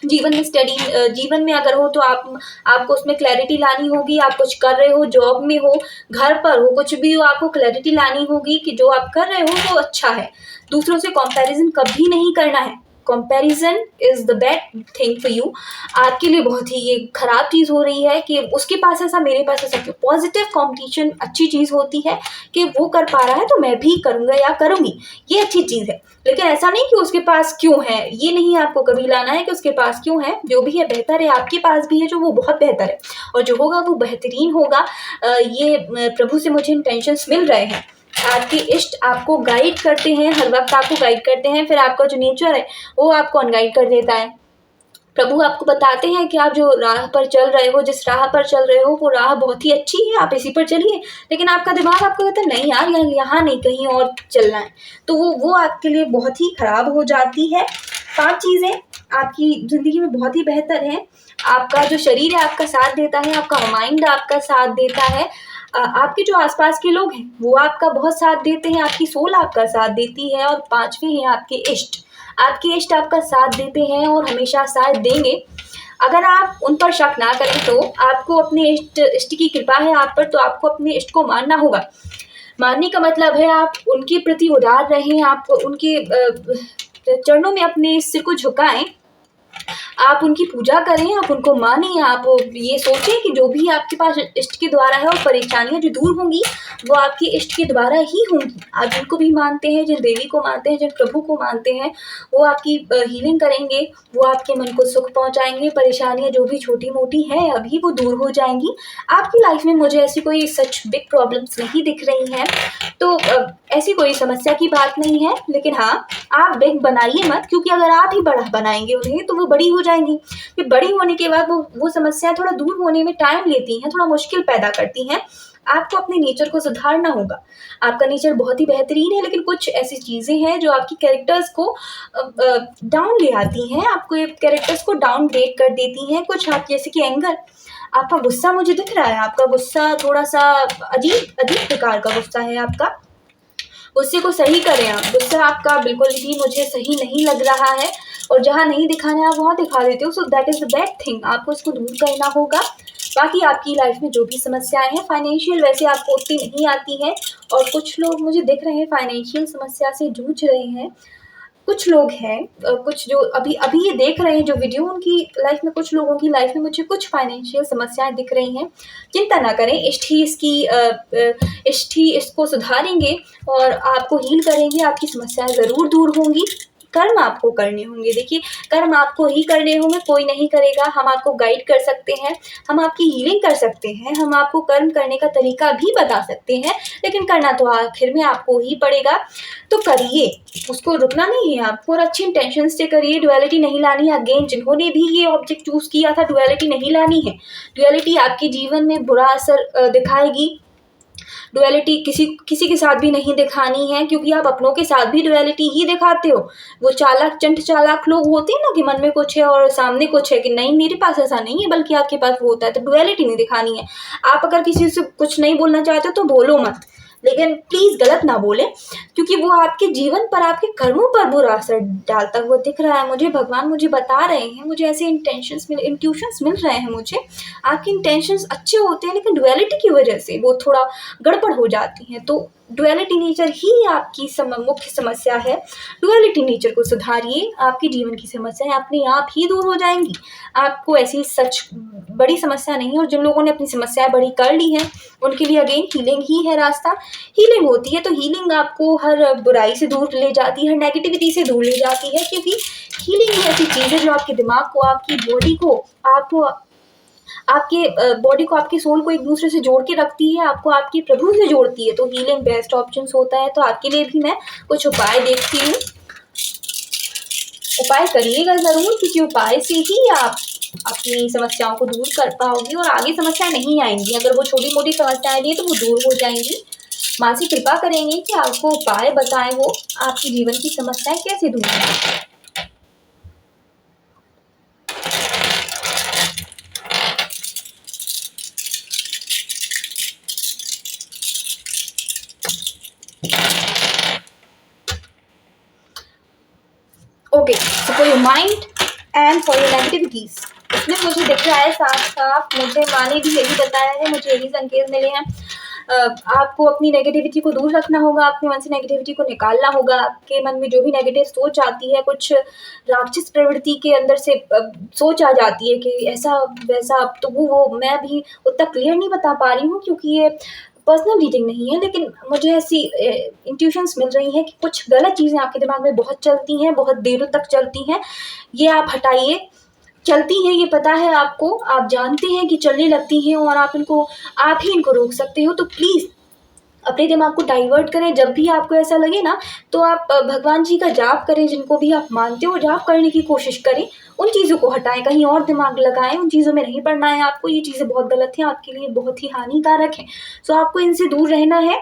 A: जीवन में अगर हो तो आपको उसमें क्लैरिटी लानी होगी। आप कुछ कर रहे हो, जॉब में हो, घर पर हो, कुछ भी हो, आपको क्लैरिटी लानी होगी कि जो आप कर रहे हो वो अच्छा है। दूसरों से कंपैरिजन कभी नहीं करना है। Comparison is the bad thing for you. आपके लिए बहुत ही ये खराब चीज़ हो रही है कि उसके पास ऐसा, मेरे पास ऐसा क्यों। पॉजिटिव कंपटीशन अच्छी चीज़ होती है कि वो कर पा रहा है तो मैं भी करूँगा या करूँगी, ये अच्छी चीज़ है। लेकिन ऐसा नहीं कि उसके पास क्यों है, ये नहीं आपको कभी लाना है कि उसके पास क्यों है। जो भी है बेहतर है, आपके पास भी है जो वो बहुत बेहतर है, और जो होगा वो बेहतरीन होगा। ये प्रभु से मुझे इंटेंशंस मिल रहे हैं। आपके इष्ट आपको गाइड करते हैं, हर वक्त आपको गाइड करते हैं, फिर आपका जो नेचर है वो आपको अनगाइड कर देता है। प्रभु आपको बताते हैं कि आप जो राह पर चल रहे हो, जिस राह पर चल रहे हो, वो राह बहुत ही अच्छी है, आप इसी पर चलिए। लेकिन आपका दिमाग आपको कहता है नहीं यार, यहाँ नहीं, कहीं और चलना है, तो वो आपके लिए बहुत ही खराब हो जाती है। 5 चीज़ें आपकी ज़िंदगी में बहुत ही बेहतर हैं। आपका जो शरीर है आपका साथ देता है, आपका माइंड आपका साथ देता है, आपके जो आसपास के लोग हैं वो आपका बहुत साथ देते हैं, आपकी सोल आपका साथ देती है, और 5वें हैं आपके इष्ट। आपके इष्ट आपका साथ देते हैं और हमेशा साथ देंगे। अगर आप उन पर शक ना करें तो आपको अपने इष्ट की कृपा है आप पर, तो आपको अपने इष्ट को मानना होगा। मानने का मतलब है आप उनके प्रति उदार रहें, आप उनके चरणों में अपने सिर को झुकाएं, आप उनकी पूजा करें, आप उनको मानें। आप ये सोचें कि जो भी आपके पास इष्ट के द्वारा है और परेशानियां जो दूर होंगी वो आपके इष्ट के द्वारा ही होंगी। आप जिनको भी मानते हैं, जिन देवी को मानते हैं, जिन प्रभु को मानते हैं, वो आपकी हीलिंग करेंगे, वो आपके मन को सुख पहुंचाएंगे। परेशानियां जो भी छोटी मोटी हैं अभी वो दूर हो जाएंगी। आपकी लाइफ में मुझे ऐसी कोई सच बिग प्रॉब्लम्स नहीं दिख रही हैं, तो ऐसी कोई समस्या की बात नहीं है। लेकिन हाँ, आप बिग बनाइए मत, क्योंकि अगर आप ही बड़ा बनाएंगे उन्हें तो वो बड़ी हो जाएंगी। फिर बड़ी होने के बाद वो समस्याएं थोड़ा दूर होने में टाइम लेती हैं, थोड़ा मुश्किल पैदा करती हैं। आपको अपने नेचर को सुधारना होगा। आपका नेचर बहुत ही बेहतरीन है, लेकिन कुछ ऐसी चीज़ें हैं जो आपकी कैरेक्टर्स को डाउन ले आती हैं, आपको कैरेक्टर्स को डाउन ग्रेड कर देती हैं। कुछ आप जैसे कि एंगर, आपका गुस्सा मुझे दिख रहा है, आपका गुस्सा थोड़ा सा अजीब प्रकार का गुस्सा है आपका। गुस्से को सही करें आप। गुस्सा आपका बिल्कुल भी मुझे सही नहीं लग रहा है, और जहाँ नहीं दिखाना है आप वहाँ दिखा देते हो, so that is the bad thing. आपको इसको दूर करना होगा। बाकी आपकी लाइफ में जो भी समस्याएं हैं, फाइनेंशियल वैसे आपको उतनी नहीं आती हैं, और कुछ लोग मुझे दिख रहे हैं फाइनेंशियल समस्या से जूझ रहे हैं। कुछ लोग हैं, कुछ जो अभी ये देख रहे हैं जो वीडियो, उनकी लाइफ में, कुछ लोगों की लाइफ में मुझे कुछ फाइनेंशियल समस्याएं दिख रही हैं। चिंता ना करें, इष्ट ही इसको सुधारेंगे और आपको हील करेंगे। आपकी समस्याएं ज़रूर दूर होंगी। कर्म आपको करने होंगे। देखिए, कर्म आपको ही करने होंगे, कोई नहीं करेगा। हम आपको गाइड कर सकते हैं, हम आपकी हीलिंग कर सकते हैं, हम आपको कर्म करने का तरीका भी बता सकते हैं, लेकिन करना तो आखिर में आपको ही पड़ेगा। तो करिए, उसको रुकना नहीं है आपको, और अच्छी इंटेंशन से करिए। डुअलिटी नहीं लानी है। अगेन, जिन्होंने भी ये ऑब्जेक्ट चूज किया था, डुअलिटी नहीं लानी है। डुअलिटी आपके जीवन में बुरा असर दिखाएगी। डुअलिटी किसी के साथ भी नहीं दिखानी है, क्योंकि आप अपनों के साथ भी डुअलिटी ही दिखाते हो। वो चंट चालाक लोग होते हैं ना, कि मन में कुछ है और सामने कुछ है, कि नहीं मेरे पास ऐसा नहीं है, बल्कि आपके पास वो होता है। तो डुअलिटी नहीं दिखानी है। आप अगर किसी से कुछ नहीं बोलना चाहते हो तो बोलो मत, लेकिन प्लीज़ गलत ना बोले, क्योंकि वो आपके जीवन पर, आपके कर्मों पर बुरा असर डालता हुआ दिख रहा है मुझे। भगवान मुझे बता रहे हैं, मुझे ऐसे इंट्यूशंस मिल रहे हैं मुझे। आपके इंटेंशंस अच्छे होते हैं, लेकिन डुअलिटी की वजह से वो थोड़ा गड़बड़ हो जाती हैं। तो डुअलिटी नेचर ही आपकी मुख्य समस्या है। डुअलिटी नेचर को सुधारिए, आपके जीवन की समस्याएं अपने आप ही दूर हो जाएंगी। आपको ऐसी सच बड़ी समस्या नहीं है, और जिन लोगों ने अपनी समस्याएं बड़ी कर ली हैं उनके लिए अगेन हीलिंग ही है रास्ता। हीलिंग होती है तो हीलिंग आपको हर बुराई से दूर ले जाती है, हर नेगेटिविटी से दूर ले जाती है, क्योंकि हीलिंग एक ऐसी चीज़ है जो आपके दिमाग को, आपकी बॉडी को, आपको आपके बॉडी को, आपके सोल को एक दूसरे से जोड़ के रखती है, आपको आपके प्रभु से जोड़ती है। तो हीलिंग बेस्ट ऑप्शन होता है। तो आपके लिए भी मैं कुछ उपाय देखती हूँ। उपाय करिएगा ज़रूर, क्योंकि उपाय से ही आप अपनी समस्याओं को दूर कर पाओगे और आगे समस्याएं नहीं आएंगी। अगर वो छोटी मोटी समस्याएं भी हैं तो वो दूर हो जाएंगी। माँ से कृपा करेंगे कि आपको उपाय बताएं वो आपके जीवन की समस्याएं कैसे दूर करें। Okay, so for your mind and for your negativities, इसमें मुझे दिख रहा है साफ साफ, मुझे माँ ने भी यही बताया है, मुझे यही संकेत मिले हैं। आपको अपनी नेगेटिविटी को दूर रखना होगा, अपने मन से नेगेटिविटी को निकालना होगा। आपके मन में जो भी नेगेटिव सोच आती है, कुछ राक्षस प्रवृत्ति के अंदर से सोच आ जाती है कि ऐसा वैसा, तो वो मैं भी उतना क्लियर नहीं बता पा रही हूँ क्योंकि ये पर्सनल रीडिंग नहीं है, लेकिन मुझे ऐसी इंट्यूशंस मिल रही हैं कि कुछ गलत चीज़ें आपके दिमाग में बहुत चलती हैं, बहुत देर तक चलती हैं। ये आप हटाइए। चलती हैं, ये पता है आपको, आप जानते हैं कि चलने लगती हैं और आप ही इनको रोक सकते हो। तो प्लीज़ अपने दिमाग को डाइवर्ट करें। जब भी आपको ऐसा लगे ना, तो आप भगवान जी का जाप करें, जिनको भी आप मानते हो जाप करने की कोशिश करें। उन चीज़ों को हटाएं, कहीं और दिमाग लगाएं, उन चीज़ों में नहीं पड़ना है आपको। ये चीज़ें बहुत गलत हैं, आपके लिए बहुत ही हानिकारक हैं। सो आपको इनसे दूर रहना है।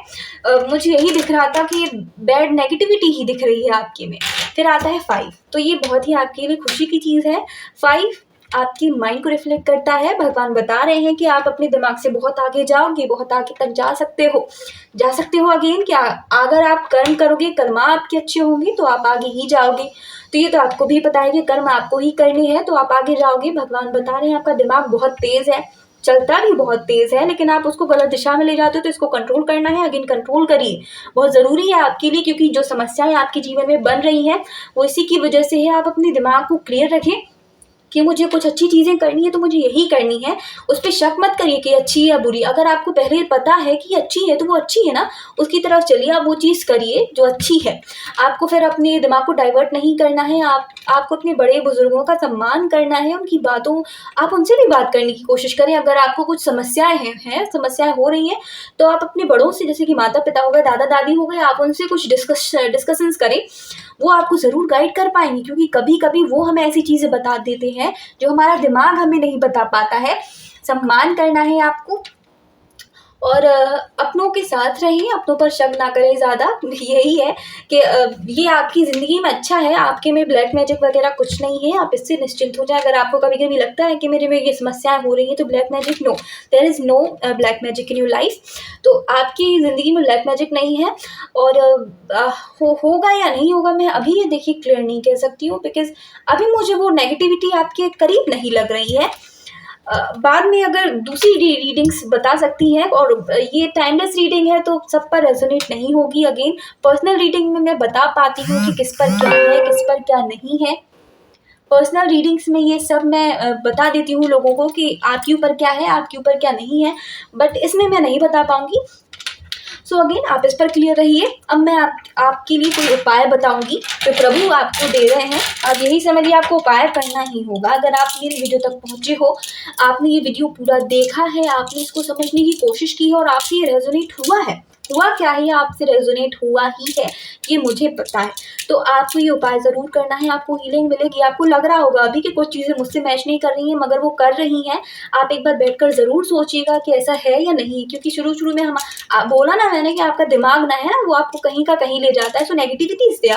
A: मुझे यही दिख रहा था कि बैड नेगेटिविटी ही दिख रही है आपके में। फिर आता है 5, तो ये बहुत ही आपके लिए खुशी की चीज़ है। 5 आपकी माइंड को रिफ्लेक्ट करता है। भगवान बता रहे हैं कि आप अपने दिमाग से बहुत आगे जाओगे, बहुत आगे तक जा सकते हो। अगेन क्या, अगर आप कर्म करोगे, कर्मा आपके अच्छे होंगे तो आप आगे ही जाओगे। तो ये तो आपको भी पता है कि कर्म आपको ही करने हैं, तो आप आगे जाओगे। भगवान बता रहे हैं आपका दिमाग बहुत तेज है, चलता भी बहुत तेज है, लेकिन आप उसको गलत दिशा में ले जाते हो। तो इसको कंट्रोल करना है। अगेन कंट्रोल करिए, बहुत ज़रूरी है आपके लिए, क्योंकि जो समस्याएं आपके जीवन में बन रही हैं वो इसी की वजह से है। आप अपने दिमाग को क्लियर रखें कि मुझे कुछ अच्छी चीज़ें करनी है तो मुझे यही करनी है। उस पर शक मत करिए कि अच्छी है या बुरी। अगर आपको पहले पता है कि अच्छी है तो वो अच्छी है ना, उसकी तरफ चलिए, आप वो चीज़ करिए जो अच्छी है। आपको फिर अपने दिमाग को डाइवर्ट नहीं करना है। आपको अपने बड़े बुजुर्गों का सम्मान करना है, उनकी बातों, आप उनसे भी बात करने की कोशिश करें। अगर आपको कुछ समस्याएं हो रही हैं, तो आप अपने बड़ों से, जैसे कि माता पिता हो गए, दादा दादी हो गए, आप उनसे कुछ डिस्कशंस करें। वो आपको ज़रूर गाइड कर पाएंगे, क्योंकि कभी कभी वो हमें ऐसी चीज़ें बता देते हैं जो हमारा दिमाग हमें नहीं बता पाता है। सम्मान करना है आपको और अपनों के साथ रहिए, अपनों पर शक ना करें ज़्यादा। यही है कि ये आपकी ज़िंदगी में अच्छा है, आपके में ब्लैक मैजिक वगैरह कुछ नहीं है, आप इससे निश्चिंत हो जाए। अगर आपको कभी कभी लगता है कि मेरे में ये समस्याएं हो रही हैं, तो black magic, no, there is no black magic in your life. तो आपकी ज़िंदगी में ब्लैक मैजिक नहीं है। और होगा या नहीं होगा, मैं अभी ये देखिए क्लियर नहीं कह सकती हूँ, बिकॉज अभी मुझे वो नेगेटिविटी आपके करीब नहीं लग रही है। बाद में अगर दूसरी रीडिंग्स बता सकती हैं, और ये टाइमलेस रीडिंग है तो सब पर रेजोनेट नहीं होगी। अगेन पर्सनल रीडिंग में मैं बता पाती हूँ कि किस पर क्या है, किस पर क्या नहीं है। पर्सनल रीडिंग्स में ये सब मैं बता देती हूँ लोगों को कि आपके ऊपर क्या है, आपके ऊपर क्या नहीं है, बट इसमें मैं नहीं बता पाऊंगी। सो अगेन आप इस पर क्लियर रहिए। अब मैं आपके लिए कोई उपाय बताऊंगी तो प्रभु आपको दे रहे हैं। अब यही समझिए, आपको उपाय करना ही होगा। अगर आप मेरे वीडियो तक पहुंचे हो, आपने ये वीडियो पूरा देखा है, आपने इसको समझने की कोशिश की है और आपसे ये रेजोनेट हुआ क्या है, आपसे रेजोनेट हुआ ही है, ये मुझे पता है। तो आपको ये उपाय ज़रूर करना है, आपको हीलिंग मिलेगी। आपको लग रहा होगा अभी कि कुछ चीज़ें मुझसे मैच नहीं कर रही हैं, मगर वो कर रही हैं। आप एक बार बैठकर ज़रूर सोचिएगा कि ऐसा है या नहीं, क्योंकि शुरू में बोला ना मैंने कि आपका दिमाग ना है ना, वो आपको कहीं का कहीं ले जाता है। सो नेगेटिविटी से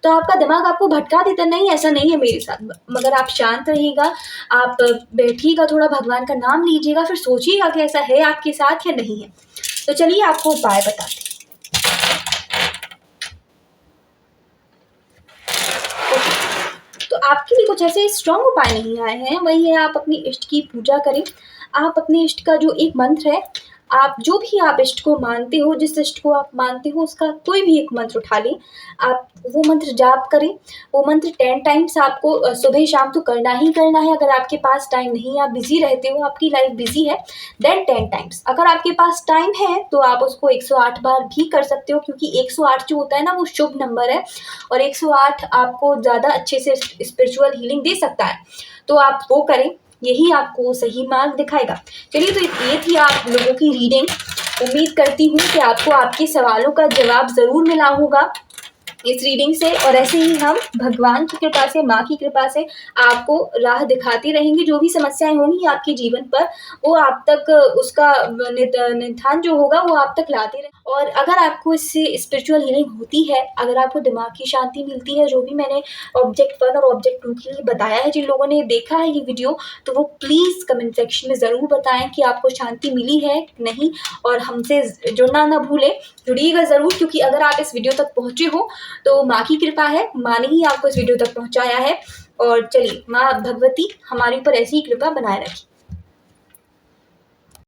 A: तो आपका दिमाग आपको भटका देता, नहीं ऐसा नहीं है मेरे साथ। मगर आप शांत रहिएगा, आप बैठिएगा, थोड़ा भगवान का नाम लीजिएगा, फिर सोचिएगा कि ऐसा है आपके साथ या नहीं है। तो चलिए आपको उपाय बताते हैं। तो आपके लिए कुछ ऐसे स्ट्रॉन्ग उपाय नहीं आए हैं, वही है आप अपनी इष्ट की पूजा करें। आप अपने इष्ट का जो एक मंत्र है, आप जो भी आप इष्ट को मानते हो, जिस इष्ट को आप मानते हो उसका कोई भी एक मंत्र उठा लें, आप वो मंत्र जाप करें। वो मंत्र 10 टाइम्स आपको सुबह शाम तो करना ही करना है। अगर आपके पास टाइम नहीं है, आप बिजी रहते हो, आपकी लाइफ बिजी है, देन 10 टाइम्स। अगर आपके पास टाइम है तो आप उसको 108 बार भी कर सकते हो, क्योंकि 108 जो होता है ना, वो शुभ नंबर है और 108 आपको ज़्यादा अच्छे से स्पिरिचुअल हीलिंग दे सकता है। तो आप वो करें। यही आपको सही मार्ग दिखाएगा। चलिए, तो ये थी आप लोगों की रीडिंग। उम्मीद करती हूँ कि आपको आपके सवालों का जवाब ज़रूर मिला होगा इस रीडिंग से, और ऐसे ही हम भगवान की कृपा से, माँ की कृपा से आपको राह दिखाते रहेंगे। जो भी समस्याएं होंगी आपके जीवन पर, वो आप तक उसका निदान जो होगा वो आप तक लाते रहे। और अगर आपको इससे स्पिरिचुअल हीलिंग होती है, अगर आपको दिमाग की शांति मिलती है, जो भी मैंने ऑब्जेक्ट 1 और ऑब्जेक्ट 2 के लिए बताया है, जिन लोगों ने देखा है ये वीडियो, तो वो प्लीज़ कमेंट सेक्शन में ज़रूर बताएं कि आपको शांति मिली है नहीं। और हमसे जुड़ना ना भूलें, जुड़िएगा ज़रूर, क्योंकि अगर आप इस वीडियो तक पहुँचे हो तो माँ की कृपा है, माँ ने ही आपको इस वीडियो तक पहुँचाया है। और चलिए, माँ भगवती हमारे ऊपर ऐसी ही कृपा बनाए रखें।